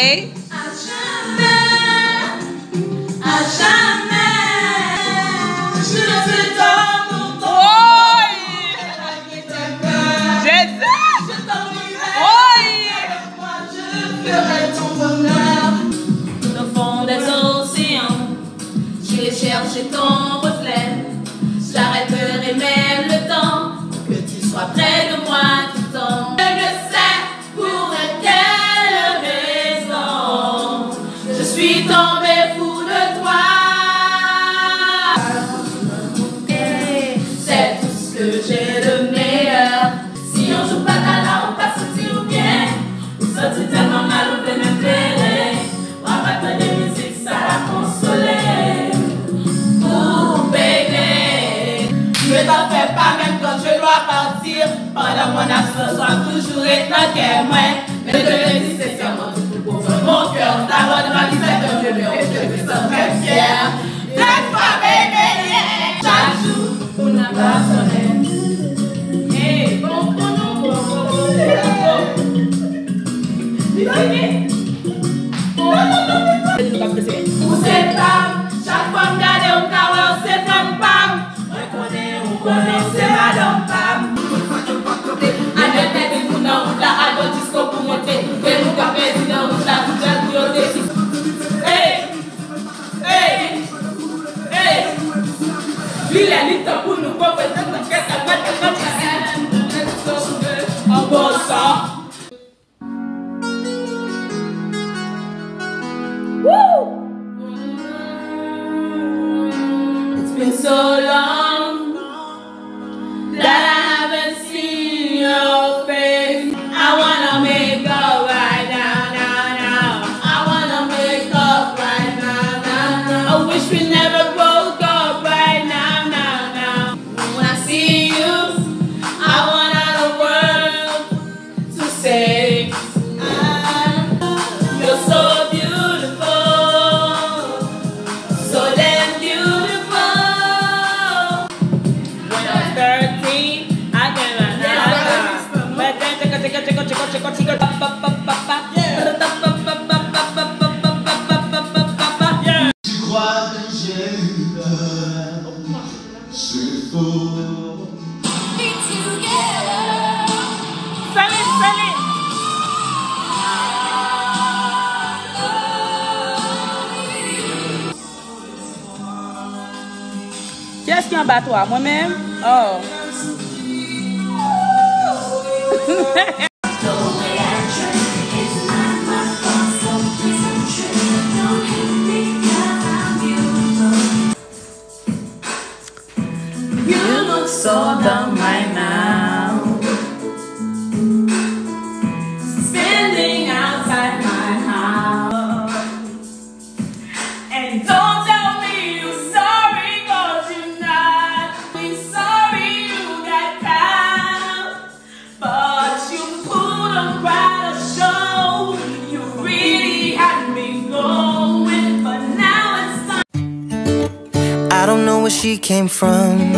À jamais, à jamais, je te donne mon temps. Jésus! Je t'ennuierai. Oui! Moi, je ferai ton bonheur. Au fond des océans, je vais chercher ton reflet. J'arrêterai même le temps pour que tu sois près de moi tout le temps. Je ne sais pour quelle raison je suis tombée fou de toi. C'est tout ce que j'ai de meilleur. Si on joue pas là, on passe au bien. Ou sortir tellement mal, on peut me plairer. On va pas de musique, ça va consoler. Oh baby, ne t'en fais pas même quand je dois partir. Pendant mon absence, sois toujours étonnant moi. Mais je le dis sincèrement, tout pour mon cœur. D'abord de ma vie, c'est un bébé, je suis très fière. Cette fois, baby, yeah. Chaque jour, on n'a pas sonné. Hey, bon, Ou c'est femme, chaque fois m'garder au carreau, c'est femme Pam. On connaît, c'est madame Pam. A notre tête, nous n'avons pas à notre disco pour monter. Que nous capez, nous n'avons pas tout à couilloter. Hey, hey, hey. Lui, la lutte pour nous comprendre. En bon sang. Woo! It's been so long that I haven't seen your face. I wanna make up right now, now, now. I wanna make up right now, now, now. I wish we never broke up right now, now, now. When I see you, I want all the world to say, you're so beautiful. So damn beautiful. When I was 13, I came out. But then Tu crois que j'ai eu peur? C'est faux. Salut! Qui est-ce qui est en bas toi? Moi-même? Oh! You look so dumb right now. Spending outside my house. And don't tell me you're sorry, cause you're not. We're sorry you got caught. But you put on quite a show. You really had me going. But now it's time. I don't know where she came from.